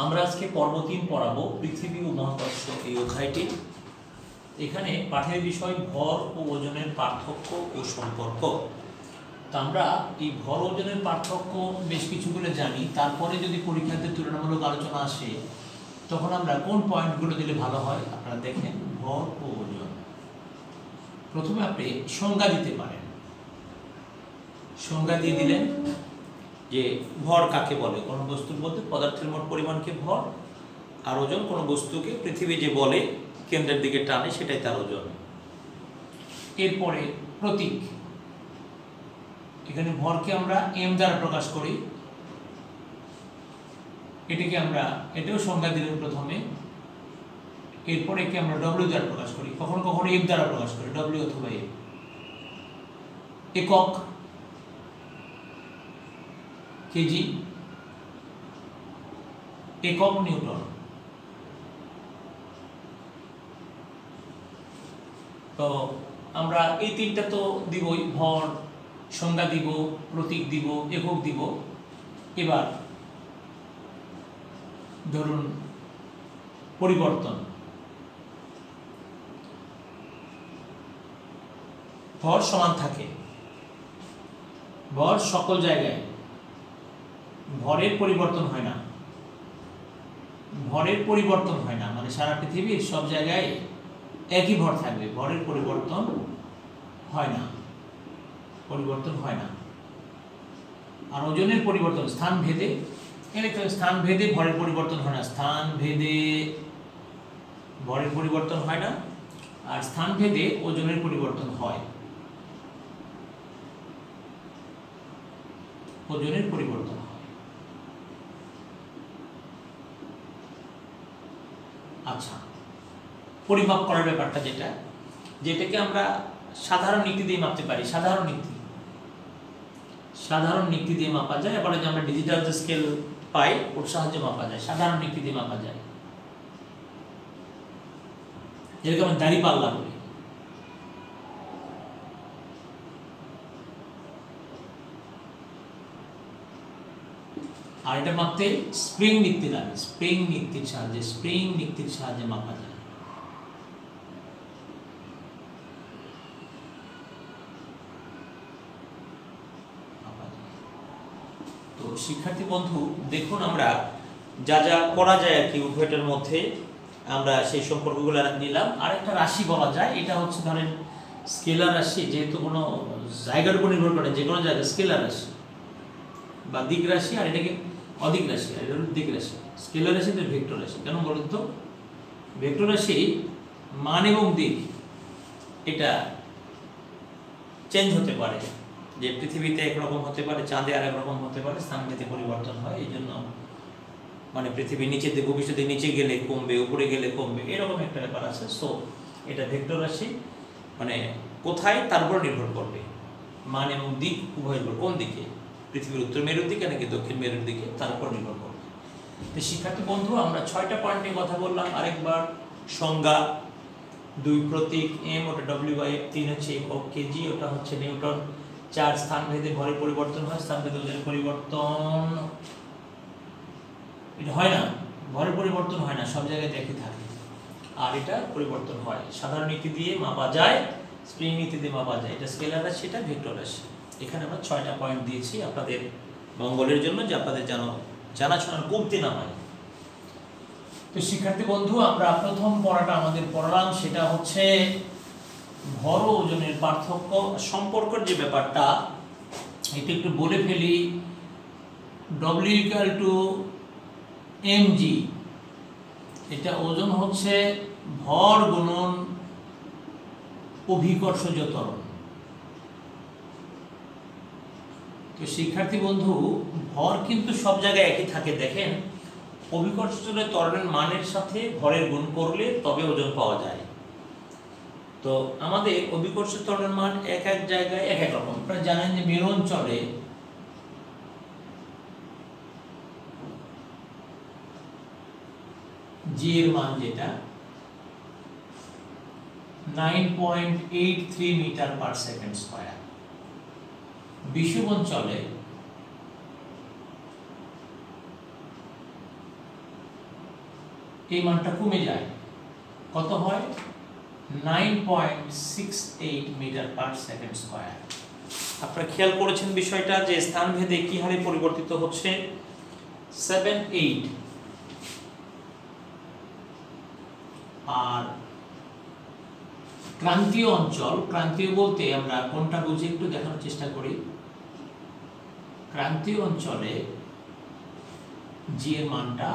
আমরা আজকে পর্ব ৩ পড়াবো পৃথিবী ও মহাকর্ষ এই অধ্যায়টি। এখানে পাঠের বিষয় ভর ও ওজনের পার্থক্য ও সম্পর্ক। তো আমরা এই ভর ওজনের পার্থক্য বেশ কিছুগুলো জানি, তারপরে যদি পরীক্ষাতে তুলনামূলক আলোচনা আসে তখন আমরা কোন পয়েন্টগুলো দিলে ভালো হয় আপনারা দেখেন। ভর ও ওজন, প্রথমে আপনি সংজ্ঞা দিতে পারেন। সংজ্ঞা দিয়ে দিলেন যে ভর কাকে বলে, কোনো বস্তুর মধ্যে পদার্থের মোট পরিমাণকে ভর, আর ওজন কোনো বস্তুকে পৃথিবী যে বলে কেন্দ্রের দিকে টানে সেটাই তার ওজন। এরপরে প্রতীক, এখানে ভরকে আমরা এম দ্বারা প্রকাশ করি, এটাও সংজ্ঞা দিলেন প্রথমে। এরপরে একে আমরা ডব্লিউ দ্বারা প্রকাশ করি, কখনো কখনো এফ দ্বারা প্রকাশ করি, ডব্লিউ অথবা এফ। একক কেজি, একক নিউটন। তো আমরা এই তিনটা তো দিবই, ভর, সংজ্ঞা দিব, প্রতীক দিব, একক দিব। এবার ধরুন পরিবর্তন, ভর সমান থাকে, ভর সকল জায়গায়, ভরের পরিবর্তন হয় না, ভরের পরিবর্তন হয় না মানে সারা পৃথিবীর সব জায়গায় একই ভর থাকবে, ভরের পরিবর্তন হয় না, পরিবর্তন হয় না। আর ওজনের পরিবর্তন স্থান ভেদে, স্থান ভেদে ভরের পরিবর্তন হয় না, স্থান ভেদে ভরের পরিবর্তন হয় না, আর স্থান ভেদে ওজনের পরিবর্তন হয়, ওজনের পরিবর্তন হয়। আচ্ছা, পরিমাপ করার ব্যাপারটা যেটাকে আমরা সাধারণ নীতি দিয়ে মাপতে পারি, সাধারণ নীতি দিয়ে মাপা যায়। এবারে যে আমরা ডিজিটাল যে স্কেল পাই ওর সাহায্যে মাপা যায়, সাধারণ নীতি দিয়ে মাপা যায়। যেরকম আমরা দাড়ি পাল্লা বলি, আর এটা মাপতে স্প্রিং নীতি লাগে, স্প্রিং নীতির সাহায্যে মাপা যায়। তো শিক্ষার্থী বন্ধু দেখুন, আমরা যা যা করা যায় আর কি উভয়টার মধ্যে আমরা সেই সম্পর্কগুলো নিলাম। আরেকটা রাশি বলা যায়, এটা হচ্ছে ধরেন স্কেলার রাশি, যেহেতু কোনো জায়গার উপর নির্ভর করে, যে কোনো জায়গায় স্কেলার রাশি বা দিক রাশি, আর এটাকে অদিক রাশি, আর এটা হলো দিক রাশি। স্কেলার রাশি তো ভেক্টর রাশি। কেন বলুন তো? ভেক্টর রাশি মান এবং দিক এটা চেঞ্জ হতে পারে, যে পৃথিবীতে একরকম হতে পারে, চাঁদে আর একরকম হতে পারে, স্থানভেদে পরিবর্তন হয়। এই জন্য মানে পৃথিবী নিচের দিকে, ভবিষ্যতে নিচে গেলে কমবে, উপরে গেলে কমবে, এরকম একটা ব্যাপার আছে। সো এটা ভেক্টর রাশি, মানে কোথায় তার উপর নির্ভর করবে, মান এবং দিক উভয়ের উপর। কোন দিকে, পৃথিবীর উত্তর মেরুর দিকে নাকি দক্ষিণ মেরুর দিকে, তার উপর নির্ভর করবে। তো শিক্ষার্থী বন্ধু আমরা 6টা পয়েন্ট নিয়ে কথা বললাম। আরেকবার সংজ্ঞা, 2 প্রতীক, এম ওটা ডব্লিউ/এফ, 3 হচ্ছে একক কেজি, ওটা হচ্ছে নিউটন, 4 স্থান ভেদে ভরের পরিবর্তন হয়, স্থান ভেদে ওজনের পরিবর্তন এটা হয় না, ভরের পরিবর্তন হয় না, সব জায়গায় একই থাকে, আর এটা পরিবর্তন হয়। সাধারণ নীতি দিয়ে মাপা যায়, স্প্রিং নীতি দিয়ে মাপা যায়। এটা স্কেলার রাশি, এটা ভেক্টর রাশি। এখানে আমরা 6টা পয়েন্ট দিয়েছি আপনাদের মঙ্গলের জন্য, যে আপনাদের জানাশোনার কমতি না হয়। তো শিক্ষার্থী বন্ধু আমরা প্রথম পড়াটা আমাদের পড়লাম, সেটা হচ্ছে ভর ও ওজনের পার্থক্য সম্পর্কের যে ব্যাপারটা, এটা একটু বলে ফেলি। W=mg, এটা ওজন হচ্ছে ভর গুণন অভিকর্ষজ ত্বরণ। তো শিক্ষার্থী বন্ধু ভর কিন্তু সব জায়গায় একই থাকে, দেখেন অভিকর্ষজ ত্বরণের মানের সাথে ভরের গুণ করলে তবে ওজন পাওয়া যায়। তো আমাদের অভিকর্ষজ ত্বরণের মান এক এক জায়গায় এক এক রকম। আপনারা জানেন যে মেরু অঞ্চলে জি এর মান যেটা 9.83 মিটার পার সেকেন্ড স্কয়ার, বিষুব অঞ্চলে এই মানটা কমে যায়, কত হয় 9.68 মিটার পার সেকেন্ড স্কয়ার। আপনারা খেয়াল করেছেন বিষয়টা যে স্থান ভেদে কি হারে পরিবর্তিত হচ্ছে 7-8। আর ক্রান্তীয় অঞ্চল, ক্রান্তীয় বলতে আমরা কোনটা বুঝে একটু দেখানোর চেষ্টা করি। ক্রান্তীয় অঞ্চলে জি এর মানটা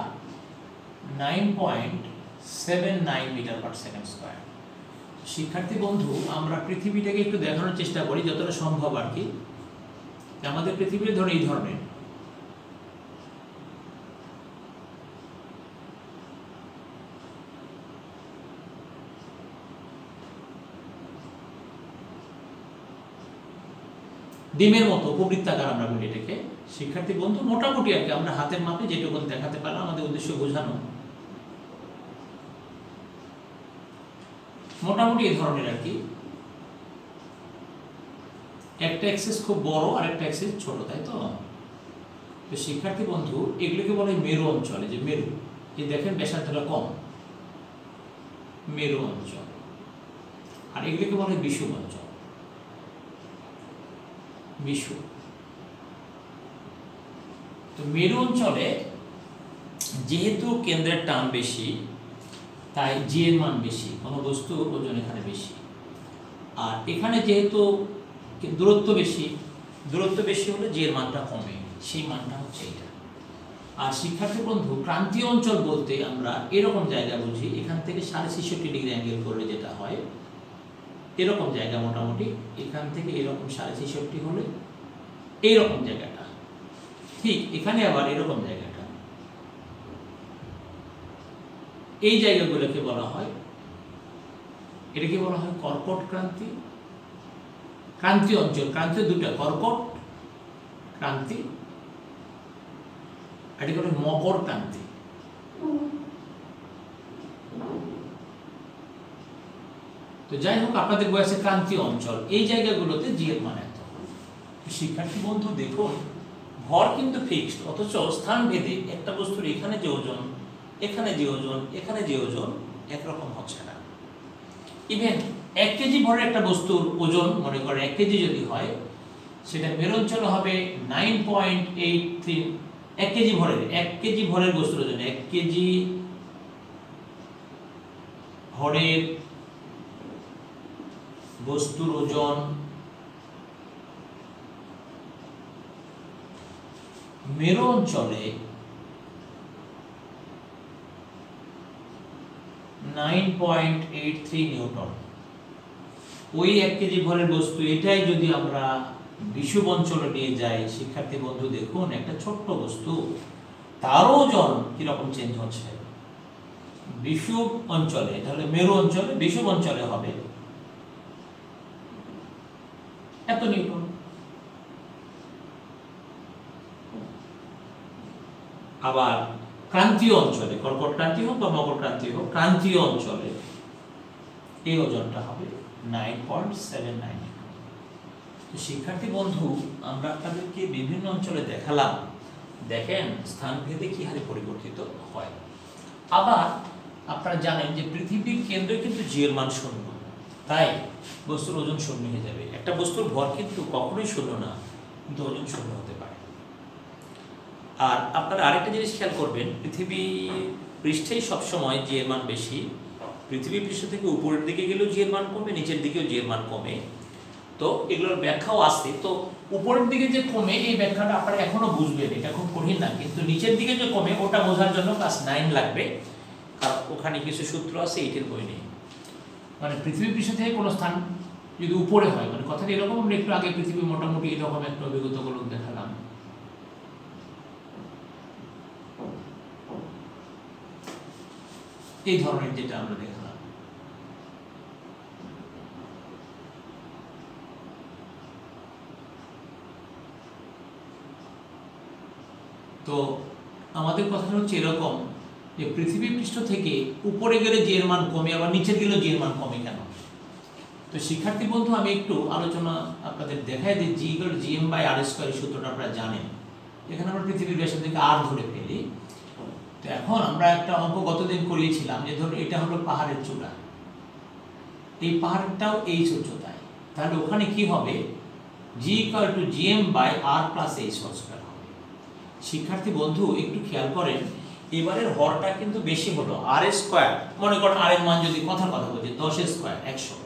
9.79 মিটার পার সেকেন্ড স্কয়ার। শিক্ষার্থী বন্ধু, আমরা পৃথিবীটাকে একটু দেখানোর চেষ্টা করি যতটা সম্ভব আর কি। আমাদের পৃথিবীর ধরো এই ধরনের, ডিমের মতো উপবৃত্তাকার আমরা বলি এটাকে। শিক্ষার্থী বন্ধু, মোটামুটি আর কি আমরা হাতের মাপে যেটুকু দেখাতে পারলাম, আমাদের উদ্দেশ্য বোঝানো, মোটামুটি এই ধরনের আর কি। একটা অ্যাক্সিস খুব বড় আর একটা অ্যাক্সিস ছোট, তাই তো? তো শিক্ষার্থী বন্ধু, এগুলোকে বলে মেরু অঞ্চলে, যে মেরু, এই দেখেন ব্যাসার্ধটা কম, মেরু অঞ্চল। আর এগুলোকে বলে বিষুব অঞ্চল, বিষুব। তো মেরু অঞ্চলে যেহেতু কেন্দ্রের টান বেশি, তাই জি এর মান বেশি, কোনো বস্তুর ওজন এখানে বেশি। আর এখানে যেহেতু দূরত্ব বেশি, দূরত্ব বেশি হলে জি এর মানটা কমে, সেই মানটা হচ্ছে এটা। আর শিক্ষার্থী বন্ধু, ক্রান্তীয় অঞ্চল বলতে আমরা এরকম জায়গা বুঝি, এখান থেকে 66.5 ডিগ্রি অ্যাঙ্গেল করলে যেটা হয়, এরকম জায়গা মোটামুটি, এখান থেকে এরকম 66.5 হলে এইরকম জায়গাটা, ঠিক এখানে আবার এরকম জায়গাটা, এই জায়গাগুলোকে বলা হয়, এটাকে বলা হয় কর্কট ক্রান্তি, ক্রান্তীয় অঞ্চল। ক্রান্তীয় দুটো, কর্কট ক্রান্তি, এটাকে বলে মকর ক্রান্তি। তো যাই হোক, আপনাদের বয়সে ক্রান্তীয় অঞ্চল, এই জায়গাগুলোতে জি এর মান এত। শিক্ষার্থী বন্ধু দেখুন, ভর কিন্তু ফিক্সড, অথচ স্থান ভেদে একটা বস্তুর এখানে যে ওজন, এখানে যে ওজন, এখানে যে ওজন একরকম হচ্ছে না। ইভেন 1 কেজি ভরের একটা বস্তুর ওজন, মনে করে 1 কেজি যদি হয়, সেটা মেরু অঞ্চলে হবে 9.83। 1 কেজি ভরের, 1 কেজি ভরের বস্তুর ওজন, 1 কেজি ভরের বস্তুর ওজন মেরু অঞ্চলে 9.83 নিউটন। ওই 1 কেজি ভরের বস্তু, এটাই যদি আমরা বিষুব অঞ্চলে নিয়ে যাই, শিক্ষার্থী বন্ধু দেখুন, একটা ছোট্ট বস্তু, তার ওজন কিরকম চেঞ্জ হচ্ছে। বিষুব অঞ্চলে, তাহলে মেরু অঞ্চলে, বিষুব অঞ্চলে হবে এত নিউটন। আবার ক্রান্তীয় অঞ্চলে, কর্কট ক্রান্তি হোক বা মকর ক্রান্তি হোক, ক্রান্তীয় অঞ্চলে এই ওজনটা হবে 9.79 নিউটন। তো শিক্ষার্থী বন্ধু, আমরা আপনাদেরকে বিভিন্ন অঞ্চলে দেখালাম, দেখেন স্থান ভেদে কি হারে পরিবর্তিত হয়। আবার আপনারা জানেন যে পৃথিবীর কেন্দ্রে কিন্তু জি এর মান 0, তাই বস্তুর ওজন 0 হয়ে যাবে। একটা বস্তুর ভর কিন্তু কখনোই 0 না, কিন্তু ওজন 0 হতে পারে। আর আপনারা আরেকটা জিনিস খেয়াল করবেন, পৃথিবী পৃষ্ঠেই সবসময় জি এর মান বেশি। পৃথিবী পৃষ্ঠ থেকে উপরের দিকে গেলেও জি এর মান কমে, নিচের দিকেও জি এর মান কমে। তো এগুলোর ব্যাখ্যাও আছে। তো উপরের দিকে যে কমে, এই ব্যাখ্যাটা আপনারা এখনো বুঝবেন, এটা খুব কঠিন না। কিন্তু নিচের দিকে যে কমে, ওটা বোঝার জন্য ক্লাস 9 লাগবে, কারণ ওখানে কিছু সূত্র আছে, এইটির বই নেই। মানে পৃথিবী পৃষ্ঠ থেকে কোনো স্থান যদি উপরে হয়, মানে কথাটা এরকম, আমরা একটু আগে পৃথিবী মোটামুটি এরকম একটা অভিজ্ঞতাগুলো দেখালাম। এই ধরনের যেটা আমরা দেখালাম। তো আমাদের কথা হচ্ছে এরকম যে পৃথিবী পৃষ্ঠ থেকে উপরে গেলে জি এর মান কমে, আবার নিচে গেলেও জি এর মান কমে কেন? তো শিক্ষার্থী বন্ধু, আমি একটু আলোচনা আপনাদের দেখাই দিই। G equal GM by R square, সূত্রটা আপনারা জানেন। এখানে আমরা পৃথিবীর ব্যাসার্ধকে আর ধরে ফেলি। তো এখন আমরা একটা অঙ্ক গতদিন করিয়েছিলাম যে ধরুন এটা হলো পাহাড়ের চূড়া, এই পাহাড়টাও এইচ উচ্চতায়, তাহলে ওখানে কি হবে g = gm/r + h²। শিক্ষার্থী বন্ধু একটু খেয়াল করেন, এবারের হরটা কিন্তু বেশি হলো r²। মনে করেন r এর মান যদি কথা বলছি 10² 100,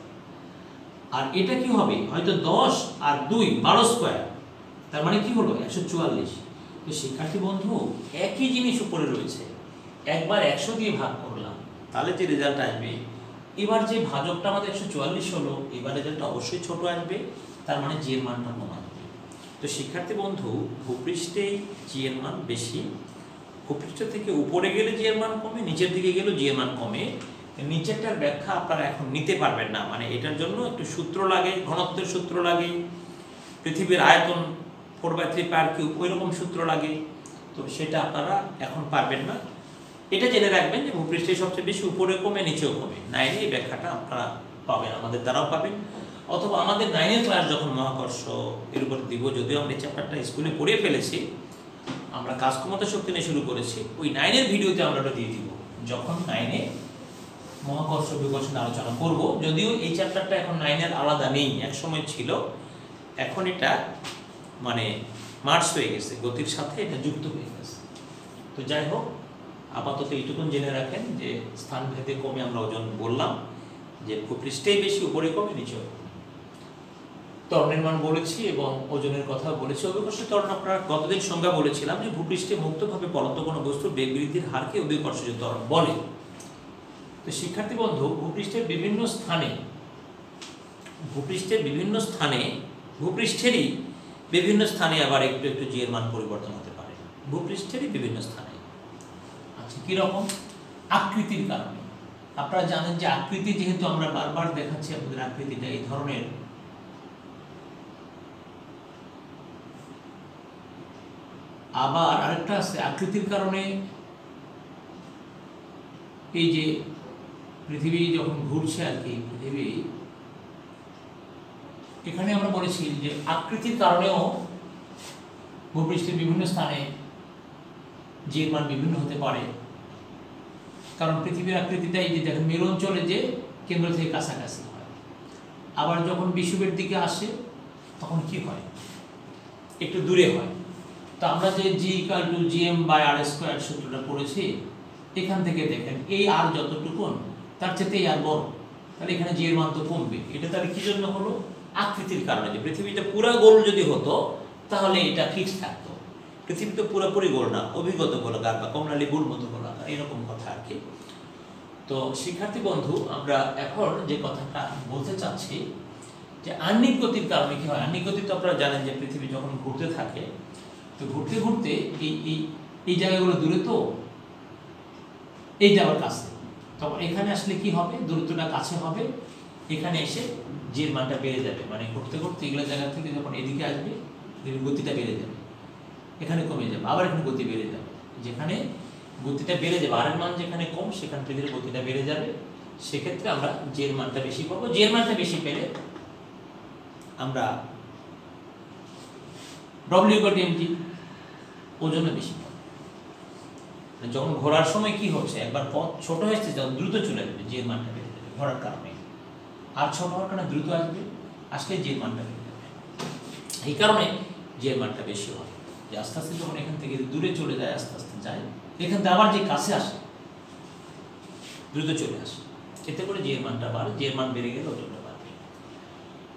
আর এটা কি হবে হয়তো 10 আর 2 12², তার মানে কি হলো 144। তো শিক্ষার্থী বন্ধু একই জিনিস উপরে রয়েছে, একবার 100 দিয়ে ভাগ করলাম তাহলে যে রেজাল্ট আসবে, এবার যে ভাজকটা আমাদের 144 হলো, এবার রেজাল্ট অবশ্যই ছোট আসবে, তার মানে জি এর মানটা কম আসবে। তো শিক্ষার্থী বন্ধু ভূপৃষ্ঠে জি এর মান বেশি, ভূপৃষ্ঠ থেকে উপরে গেলে জি এর মান কমে, নিচের দিকে গেলেও জি এর মান কমে। নিচেরটার ব্যাখ্যা আপনারা এখন নিতে পারবেন না, মানে এটার জন্য একটু সূত্র লাগে, ঘনত্বের সূত্র লাগে, পৃথিবীর আয়তন 4/3πr³ ওইরকম সূত্র লাগে, তো সেটা আপনারা এখন পারবেন না। এটা জেনে রাখবেন যে ভূপৃষ্ঠে সবচেয়ে বেশি উপরে কমে নিচেও কমে। 9-এ এই ব্যাখ্যাটা আপনারা পাবেন, আমাদের দ্বারাও পাবেন, অথবা আমাদের 9-এর ক্লাস যখন মহাকর্ষ এর উপর দিব, যদিও আমরা এই চ্যাপ্টারটা স্কুলে পড়িয়ে ফেলেছি, আমরা কাজ ক্ষমতা শক্তি নিয়ে শুরু করেছি, ওই 9-এর ভিডিওতে আমরা ওটা দিয়ে দিব যখন 9-এ মহাকর্ষ বিকর্ষণ আলোচনা করব। যদিও এই চ্যাপ্টারটা এখন 9-এর আলাদা নেই, এক সময় ছিল, এখন এটা মানে মার্চ হয়ে গেছে, গতির সাথে এটা যুক্ত হয়ে গেছে। তো যাই হোক, আপাতত এইটুকুন জেনে রাখেন যে স্থান ভেদে কমে আমরা ওজন বললাম যে ভূপৃষ্ঠেই বেশি, উপরে কমে নিচেও। ত্বরণের মান বলেছি এবং ওজনের কথা বলেছি। অভিকর্ষ ত্বরণ আপনারা গতদিন সংজ্ঞা বলেছিলাম যে ভূপৃষ্ঠে মুক্তভাবে পলন্ত কোনো বস্তুর বেগ বৃদ্ধির হারকে অভিকর্ষজ ত্বরণ বলে। তো শিক্ষার্থী বন্ধু ভূপৃষ্ঠের বিভিন্ন স্থানে, ভূপৃষ্ঠেরই বিভিন্ন স্থানে আবার একটু একটু জি এর মান পরিবর্তন হতে পারে, ভূপৃষ্ঠেরই বিভিন্ন স্থানে। আচ্ছা, কিরকম? আকৃতির কারণে। আপনারা জানেন যে আকৃতি, যেহেতু আমরা বারবার দেখাচ্ছি আপনাদের আকৃতিটা এই ধরনের, আবার আরেকটা আছে আকৃতির কারণে, এই যে পৃথিবী যখন ঘুরছে আর কি, পৃথিবী এখানে আমরা বলেছি যে আকৃতির কারণেও ভূপৃষ্ঠের বিভিন্ন স্থানে জি এর মান বিভিন্ন হতে পারে। কারণ পৃথিবীর আকৃতিটা এই যে দেখেন মেরু অঞ্চলে যে কেন্দ্র থেকে কাছাকাছি হয়, আবার যখন বিষুবের দিকে আসে তখন কি হয়, একটু দূরে হয়। তো আমরা যে g = gm/r² সূত্রটা পড়েছি, এখান থেকে দেখেন এই আর যতটুকুন তার চেয়ে আর বড়, তাহলে এখানে জি এর মান তো কমবে। এটা তাহলে কি জন্য হলো? আকৃতির কারণে। যে পৃথিবীটা পুরো গোল যদি হতো তাহলে এটা ফিক্স থাকতো, পৃথিবী তো পুরোপুরি গোল না, অভিগত গোলাকার বা কমলালী গুড় মতো গোলাকার, এরকম কথা আর কি। তো শিক্ষার্থী বন্ধু আমরা এখন যে কথাটা বলতে চাচ্ছি যে আহ্নিক গতির কারণে কি হয়। আহ্নিক গতি তো আপনারা জানেন যে পৃথিবী যখন ঘুরতে থাকে, তো ঘুরতে ঘুরতে এই জায়গাগুলো দূরে, তো এই যাওয়ার কাছে, তখন এখানে আসলে কি হবে, দূরত্বটা কাছে হবে, এখানে এসে জি এর মানটা বেড়ে যাবে। মানে ঘুরতে ঘুরতে এগুলো জায়গা থেকে যখন এদিকে আসবে গতিটা বেড়ে যাবে, এখানে কমে যাবে, আবার এখানে গতি বেড়ে যাবে। যেখানে গতিটা বেড়ে যাবে, আর এর মান যেখানে কম সেখান থেকে গতিটা বেড়ে যাবে, সেক্ষেত্রে আমরা জি এর মানটা বেশি পাবো। জি এর মানটা বেশি পেলে আমরা W = mg, ওজনে বেশি পাবো। যখন ঘোরার সময় কি হচ্ছে, একবার পথ ছোট হয়েছে যখন দ্রুত চলে যাবে, জি এর মানটা বেড়ে যাবে ঘোরার কারণে, আর ছোট হওয়ার কারণে দ্রুত আসবে, আসলে জি এর মানটা বেড়ে যাবে। এই কারণে জি এর মানটা বেশি হয়, যে আস্তে আস্তে যখন এখান থেকে দূরে চলে যায়, আস্তে আস্তে যায়, এখান থেকে আবার যে কাছে আসে দ্রুত চলে আসে, এতে করে জি এর মানটা বাড়ে। জি এর মান বেড়ে গেলে ওজনটা বাড়বে।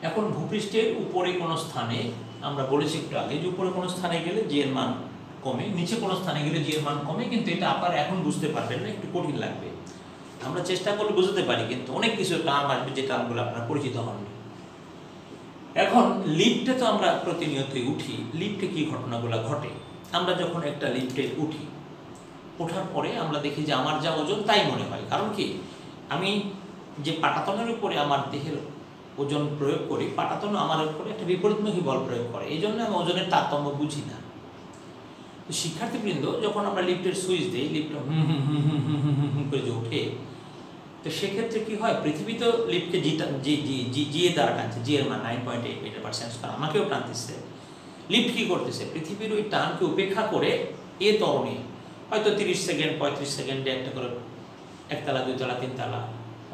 এখন ভূপৃষ্ঠের উপরে কোনো স্থানে, আমরা বলেছি একটু আগে যে উপরে কোনো স্থানে গেলে জি এর মান কমে, নিচে কোনো স্থানে গেলে জি এর মান কমে, কিন্তু এটা আপনারা এখন বুঝতে পারবেন না, একটু কঠিন লাগবে। আমরা চেষ্টা করলে বুঝতে পারি, কিন্তু অনেক কিছু টার্ম আসবে যে টার্মগুলো আপনারা পরিচিত হননি। এখন লিফটে তো আমরা প্রতিনিয়তই উঠি, লিফটে কি ঘটনাগুলো ঘটে, আমরা যখন একটা লিফটে উঠি, ওঠার পরে আমরা দেখি যে আমার যা ওজন তাই মনে হয়। কারণ কি, আমি যে পাটাতনের উপরে আমার দেহের ওজন প্রয়োগ করি, পাটাতন আমার উপরে একটা বিপরীতমুখী বল প্রয়োগ করে, এই জন্য আমি ওজনের তারতম্য বুঝি না। তো শিক্ষার্থীবৃন্দ যখন আমরা লিফটের সুইচ দিই, লিফট হুম হুম হুম হুম হুম হুম হুম হুম করে যে ওঠে, তো সেক্ষেত্রে কি হয়, পৃথিবী তো লিফটকে জি এ দ্বারা টানছে, জি এর মান 9.8 মিটার/সেকেন্ড, আমাকেও টানতেছে। লিফট কি করতেছে, পৃথিবীর ওই টানকে উপেক্ষা করে এ ত্বরণে হয়তো 30 সেকেন্ড 35 সেকেন্ডে একটা করে একতলা, দুইতলা, তিনতলা,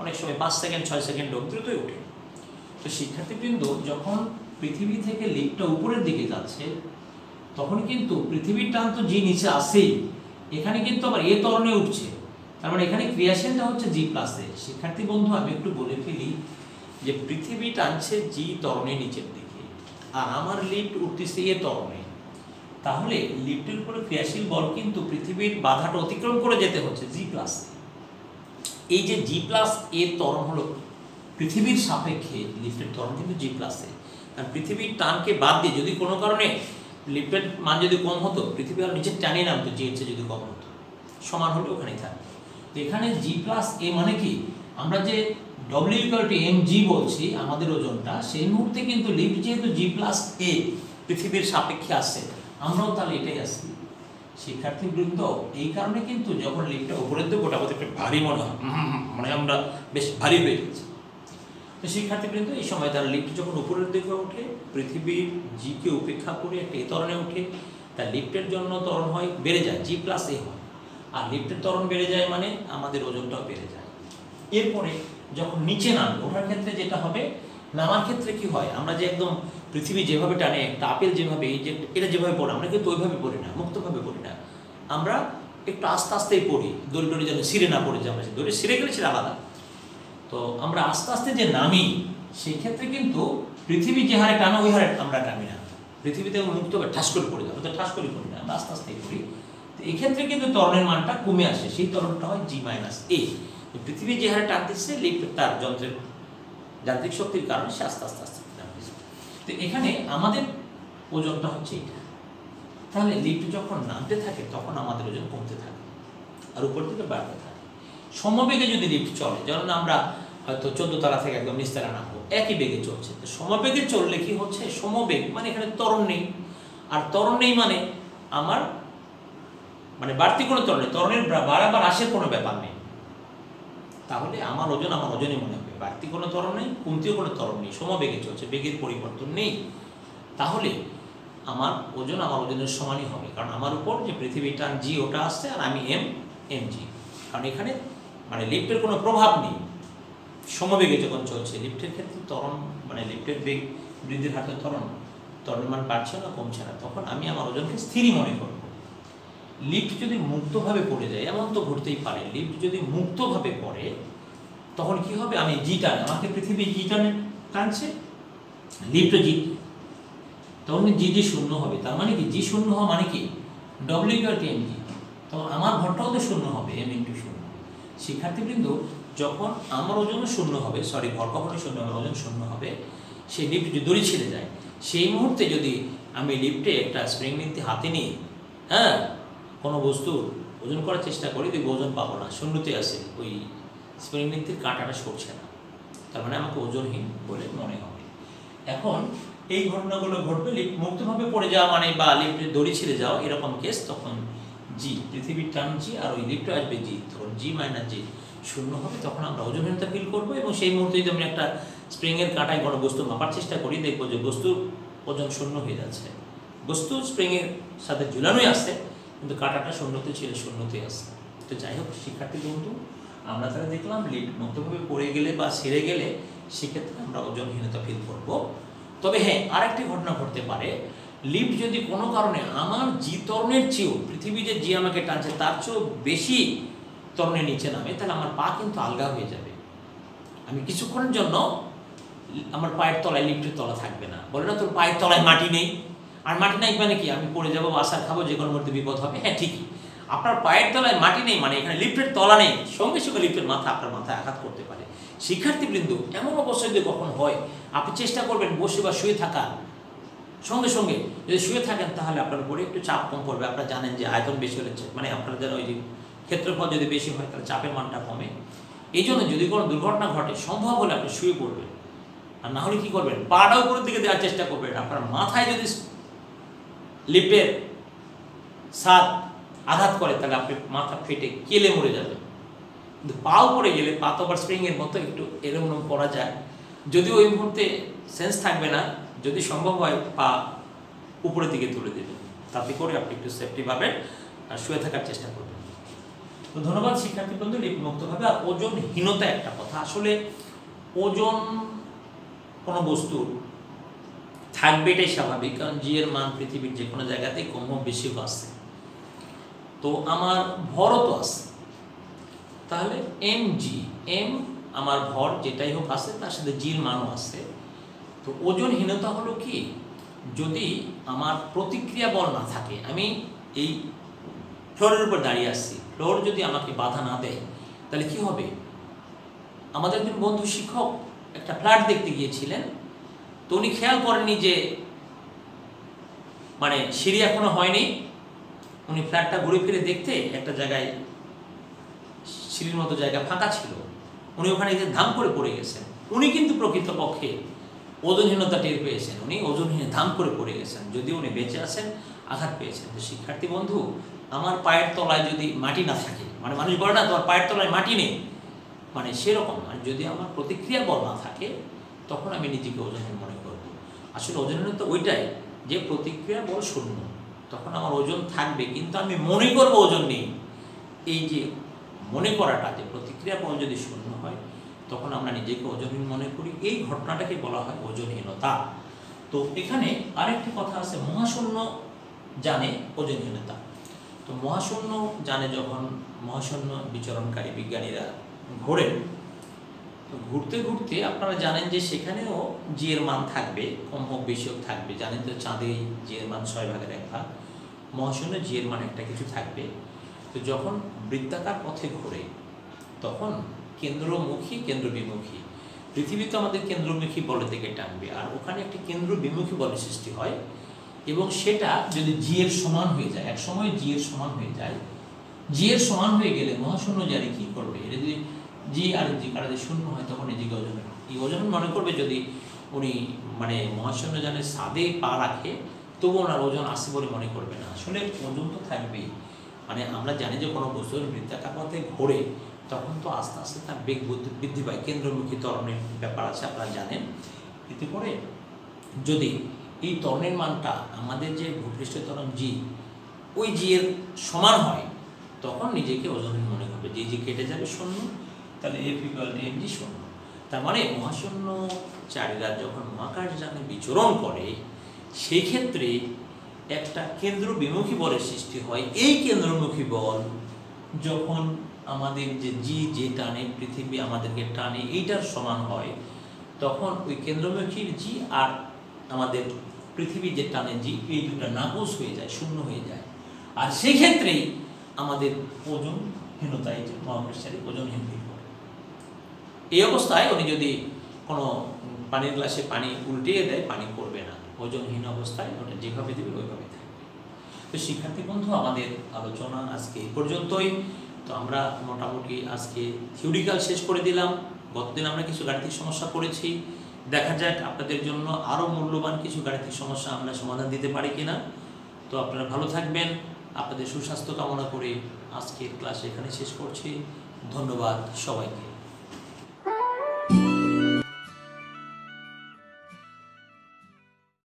অনেক সময় 5 সেকেন্ড 6 সেকেন্ড দ্রুতই ওঠে। তো শিক্ষার্থীবৃন্দ যখন পৃথিবী থেকে লিফটটা উপরের দিকে যাচ্ছে তখন কিন্তু পৃথিবীর টান তো জি নিচে আসেই, এখানে কিন্তু আবার এ ত্বরণে উঠছে, তার মানে এখানে ক্রিয়াশীলটা হচ্ছে জি প্লাসে। শিক্ষার্থী বন্ধু আমি একটু বলে ফেলি যে পৃথিবী টানছে জি ত্বরণে নিচের দিকে আর আমার লিফট উঠতেছে এ ত্বরণে, তাহলে লিফটের উপরে ক্রিয়াশীল বল কিন্তু পৃথিবীর বাধাটা অতিক্রম করে যেতে হচ্ছে জি প্লাসে। এই যে জি প্লাস এর ত্বরণ হলো পৃথিবীর সাপেক্ষে লিফটের ত্বরণ কিন্তু জি প্লাসে, কারণ পৃথিবীর টানকে বাদ দিয়ে যদি কোনো কারণে লিফটের মান যদি কম হতো পৃথিবী আর নিচে টানিয়ে নামতো, জি এর চেয়ে যদি কম হতো সমান হলে ওখানেই থাকতো। তো এখানে জি প্লাস এ মানে কি, আমরা যে W equal to M G বলছি আমাদের ওজনটা, সেই মুহূর্তে কিন্তু লিফট যেহেতু জি প্লাস এ পৃথিবীর সাপেক্ষে আসছে, আমরাও তাহলে এটাই আসছি। শিক্ষার্থীবৃন্দ এই কারণে কিন্তু যখন লিফটটা উপরের দিকে ওটা একটু ভারী মনে হয়, মানে আমরা বেশ ভারী হয়ে গেছি। তো শিক্ষার্থীবৃন্দ এই সময় তার লিফট যখন উপরের দিকে ওঠে পৃথিবীর জিকে উপেক্ষা করে একটা এই ত্বরণে ওঠে, তার লিফটের জন্য ত্বরণ হয় বেড়ে যায়, জি প্লাস এ হয়, আর লিফটের ত্বরণ বেড়ে যায় মানে আমাদের ওজনটাও বেড়ে যায়। এরপরে যখন নিচে নামবে ওঠার ক্ষেত্রে যেটা হবে, নামার ক্ষেত্রে কি হয়, আমরা যে একদম পৃথিবী যেভাবে টানে একটা আপেল যেভাবে এই যে এটা যেভাবে পড়ে আমরা কিন্তু ওইভাবে পড়ি না, মুক্তভাবে পড়ি না, আমরা একটু আস্তে আস্তেই পড়ি, দড়ি টড়ি যেন ছিঁড়ে না পড়ে যায়, আমরা দড়ি ছিঁড়ে গেলে সেটা আলাদা। তো আমরা আস্তে আস্তে যে নামি সেই ক্ষেত্রে কিন্তু পৃথিবী যে হারে টানো ওই হারে আমরা টানি না, পৃথিবীতে মুক্তভাবে ঠাস করে পড়ে যাবে, তো ঠাস করে পড়ি না, আমরা আস্তে আস্তেই পড়ি। তো এই ক্ষেত্রে কিন্তু ত্বরণের মানটা কমে আসে, সেই ত্বরণটা হয় জি মাইনাস এ। পৃথিবী যে হারে টানতেছে লিফট তার যন্ত্রের যান্ত্রিক শক্তির কারণে সে আস্তে আস্তে আস্তে টানতেছে। তো এখানে আমাদের ওজনটা হচ্ছে এটা, তাহলে লিফট যখন নামতে থাকে তখন আমাদের ওজন কমতে থাকে আর উপর থেকে বাড়তে থাকে। সমবেগে যদি লিফট চলে, যেমন আমরা হয়তো 14 তলা থেকে একদম নিচতলা নামবো, একই বেগে চলছে, তো সমবেগে চললে কি হচ্ছে, সমবেগ মানে এখানে ত্বরণ নেই, আর ত্বরণ নেই মানে আমার মানে বাড়তি কোনো ত্বরণ নেই, ত্বরণের বাড়াবার হ্রাসের কোনো ব্যাপার নেই, তাহলে আমার ওজন আমার ওজনই মনে হবে, বাড়তি কোনো ত্বরণ নেই, কমতিও কোনো ত্বরণ নেই, সমবেগে চলছে, বেগের পরিবর্তন নেই, তাহলে আমার ওজন আমার ওজনের সমানই হবে, কারণ আমার উপর যে পৃথিবীর টান জি ওটা আসছে আর আমি এম জি, কারণ এখানে মানে লিফটের কোনো প্রভাব নেই। সমবেগে যখন চলছে লিফটের ক্ষেত্রে ত্বরণ মানে লিফটের বেগ বৃদ্ধির হাতে ত্বরণের মান বাড়ছে না কমছে না, তখন আমি আমার ওজনকে স্থিরই মনে করব। লিফট যদি মুক্তভাবে পড়ে যায়, এমন তো ঘটতেই পারে, লিফট যদি মুক্তভাবে পড়ে তখন কি হবে, আমি জি টানে, আমাকে পৃথিবী জি টানে টানছে, লিফট জি, তখন জি জি শূন্য হবে, তার মানে কি জি শূন্য হওয়া মানে কি W equal to M G, তখন আমার ভরটাও তো শূন্য হবে, এম ইন্টু শূন্য। শিক্ষার্থীবৃন্দ যখন আমার ওজন শূন্য হবে, সরি ভর কখনোই শূন্য হবে, ওজন শূন্য হবে, সেই লিফট যদি দড়ি ছিঁড়ে যায়, সেই মুহূর্তে যদি আমি লিফটে একটা স্প্রিং নিতে হাতে নিয়ে কোনো বস্তুর ওজন করার চেষ্টা করি, দেখবো ওজন পাবো না, শূন্যতে আসে, ওই স্প্রিং নিত্যের কাঁটাটা সরছে না, তার মানে আমাকে ওজনহীন বলে মনে হবে। এখন এই ঘটনাগুলো ঘটবে লিফট মুক্তভাবে পড়ে যাওয়া মানে বা লিফটের দড়ি ছিঁড়ে যাওয়া এরকম কেস, তখন জি পৃথিবীর টান জি আর ওই লিফটে আসবে জি, তখন জি মাইনাস জি শূন্য হবে, তখন আমরা ওজনহীনতা ফিল করবো। এবং সেই মুহূর্তে যদি আমি একটা স্প্রিংয়ের কাঁটায় কোনো বস্তু মাপার চেষ্টা করি, দেখবো যে বস্তুর ওজন শূন্য হয়ে যাচ্ছে, বস্তু স্প্রিংয়ের সাথে ঝুলানোই আসছে কিন্তু কাঁটাটা শূন্যতে ছিল শূন্যতেই আসছে। তো যাই হোক শিক্ষার্থী বন্ধু, আমরা তারা দেখলাম লিফট মুক্তভাবে পড়ে গেলে বা ছেড়ে গেলে সেক্ষেত্রে আমরা ওজনহীনতা ফিল করব। তবে হ্যাঁ, আরেকটি ঘটনা ঘটতে পারে, লিফট যদি কোনো কারণে আমার জি ত্বরণের চেয়েও পৃথিবী যে জি আমাকে টানছে তার চেয়েও বেশি ত্বরণের নিচে নামে, তাহলে আমার পা কিন্তু আলগা হয়ে যাবে, আমি কিছুক্ষণের জন্য আমার পায়ের তলায় লিফটের তলা থাকবে না। বলে না তোর পায়ের তলায় মাটি নেই, আর মাটি নাই মানে কি আমি পড়ে যাবো, আশা খাবো, যে কোনো মুহূর্তে বিপদ হবে। হ্যাঁ ঠিকই, আপনার পায়ের তলায় মাটি নেই মানে এখানে লিফটের তলা নেই, সঙ্গে সঙ্গে লিফটের মাথা আপনার মাথায় আঘাত করতে পারে। শিক্ষার্থীবৃন্দ এমন অবস্থা যদি কখন হয়, আপনি চেষ্টা করবেন বসে বা শুয়ে থাকা, সঙ্গে সঙ্গে যদি শুয়ে থাকেন তাহলে আপনার উপরে একটু চাপ কম পড়বে। আপনারা জানেন যে আয়তন বেশি হলে মানে আপনার যেন ওই যে ক্ষেত্রফল যদি বেশি হয় তাহলে চাপের মানটা কমে। এই জন্য যদি কোনো দুর্ঘটনা ঘটে সম্ভব হলে আপনি শুয়ে পড়বেন, আর না হলে কী করবেন, পাটা উপরের দিকে দেওয়ার চেষ্টা করবেন। আপনার মাথায় যদি লিফটের ছাদ আঘাত করে তাহলে আপনি মাথা ফেটে কেলে মরে যাবেন। কিন্তু পা উপরে গেলে পা তো আবার স্প্রিংয়ের মতো একটু এরকম করা যায়, যদি ওই মুহূর্তে সেন্স থাকবে না, যদি সম্ভব হয় পা উপরের দিকে তুলে দেবেন, তাতে করে আপনি একটু সেফটি পাবেন আর শুয়ে থাকার চেষ্টা করবেন। তো ধন্যবাদ শিক্ষার্থী বন্ধু, লিপিমুক্তভাবে। আর ওজনহীনতা একটা কথা, আসলে ওজন কোনো বস্তুর থাকবে এটাই স্বাভাবিক, কারণ জি এর মান পৃথিবীর যে কোনো জায়গাতেই কম বেশি আছে, তো আমার ভরও তো আছে, তাহলে এম জি, এম আমার ভর যেটাই হোক আছে, তার সাথে জির মানও আছে। তো ওজনহীনতা হলো কি, যদি আমার প্রতিক্রিয়া বল না থাকে, আমি এই ফ্লোরের উপর দাঁড়িয়ে আসছি, ফ্লোর যদি আমাকে বাধা না দেয় তাহলে কি হবে? আমাদের একজন বন্ধু শিক্ষক একটা ফ্ল্যাট দেখতে গিয়েছিলেন, তো উনি খেয়াল করেননি যে মানে সিঁড়ি এখনো হয়নি, উনি ফ্ল্যাটটা ঘুরে ফিরে দেখতে একটা জায়গায় সিঁড়ির মতো জায়গা ফাঁকা ছিল, উনি ওখানে গিয়ে ধাম করে পড়ে গেছেন। উনি কিন্তু প্রকৃতপক্ষে ওজনহীনতা টের পেয়েছেন, উনি ওজনহীন ধাম করে পড়ে গেছেন, যদিও উনি বেঁচে আছেন, আঘাত পেয়েছেন। তো শিক্ষার্থী বন্ধু, আমার পায়ের তলায় যদি মাটি না থাকে, মানে মানুষ বলে না তোমার পায়ের তলায় মাটি নেই, মানে সেরকম, মানে যদি আমার প্রতিক্রিয়া বল না থাকে তখন আমি নিজেকে ওজনহীন মনে করব। আসলে ওজনহীনতা ওইটাই যে প্রতিক্রিয়া বল শূন্য, তখন আমার ওজন থাকবে কিন্তু আমি মনে করবো ওজন নেই। এই যে মনে করাটা, যে প্রতিক্রিয়া বল যদি শূন্য হয় তখন আমরা নিজেকে ওজনহীন মনে করি, এই ঘটনাটাকে বলা হয় ওজনহীনতা। তো এখানে আরেকটি কথা আছে, মহাশূন্য জানে ওজনহীনতা। তো মহাশূন্য জানে যখন মহাশূন্য বিচরণকারী বিজ্ঞানীরা ঘোরেন, তো ঘুরতে ঘুরতে আপনারা জানেন যে সেখানেও জি এর মান থাকবে, কম হোক বেশি হোক থাকবে। জানেন তো চাঁদে জি এর মান 6/1, মহাশূন্যে জি এর মান একটা কিছু থাকবে। তো যখন বৃত্তাকার পথে ঘোরে তখন কেন্দ্রমুখী কেন্দ্র বিমুখী, পৃথিবী তো আমাদের কেন্দ্রমুখী বলের দিকে টানবে, আর ওখানে একটি কেন্দ্র বিমুখী বলের সৃষ্টি হয়, এবং সেটা যদি জি এর সমান হয়ে যায়, এক সময় জি এর সমান হয়ে যায়, জি এর সমান হয়ে গেলে মহাশূন্য জানি কি করবে, এটা যদি জি আর জি কাটাতে শূন্য হয় তখন নিজেকে ওজন মনে করবে। যদি উনি মানে মহাশূন্য জানে ছাদে পা রাখে তবু ওনার ওজন আছে বলে মনে করবে না। আসলে ওজন তো থাকবেই, মানে আমরা জানি যে কোনো বস্তু বৃত্তাকার পথে ঘোরে তখন তো আস্তে আস্তে তার বেগ বৃদ্ধি পায়, কেন্দ্রমুখী ত্বরণের ব্যাপার আছে আপনারা জানেন। এতে করে যদি এই ত্বরণের মানটা আমাদের যে ভূপৃষ্ঠের ত্বরণ জি, ওই জি এর সমান হয় তখন নিজেকে ওজনহীন মনে করবে। জি জি কেটে যাবে শূন্য, তাহলে F=mg শূন্য। তার মানে মহাশূন্য চারীরা যখন মহাকাশযানে বিচরণ করে সেই ক্ষেত্রে একটা কেন্দ্র বিমুখী বলের সৃষ্টি হয়। এই কেন্দ্রমুখী বল যখন আমাদের যে জি যে টানে, পৃথিবী আমাদেরকে টানে, এইটার সমান হয়, তখন ওই কেন্দ্রমুখীর জি আর আমাদের পৃথিবী যে টানে জি, এই দুটা নাকচ হয়ে যায়, শূন্য হয়ে যায়। আর সেই ক্ষেত্রেই আমাদের ওজনহীনতায় যে মহাকাশচারী ওজনহীন হয়ে পড়ে। এই অবস্থায় উনি যদি কোনো পানির গ্লাসে পানি উল্টিয়ে দেয়, পানি পড়বে না, ওজনহীন অবস্থায় ওটা যেভাবে দেবে ওইভাবে থাকবে। তো শিক্ষার্থী বন্ধু, আমাদের আলোচনা আজকে এই পর্যন্তই। তো আমরা মোটামুটি আজকে থিওরিক্যাল শেষ করে দিলাম। গতদিন আমরা কিছু গাণিতিক সমস্যা করেছি, দেখা যাক আপনাদের জন্য আরও মূল্যবান কিছু গাণিতিক সমস্যা আমরা সমাধান দিতে পারি কিনা। তো আপনারা ভালো থাকবেন, আপনাদের সুস্বাস্থ্য কামনা করে আজকের ক্লাস এখানে শেষ করছি। ধন্যবাদ সবাইকে।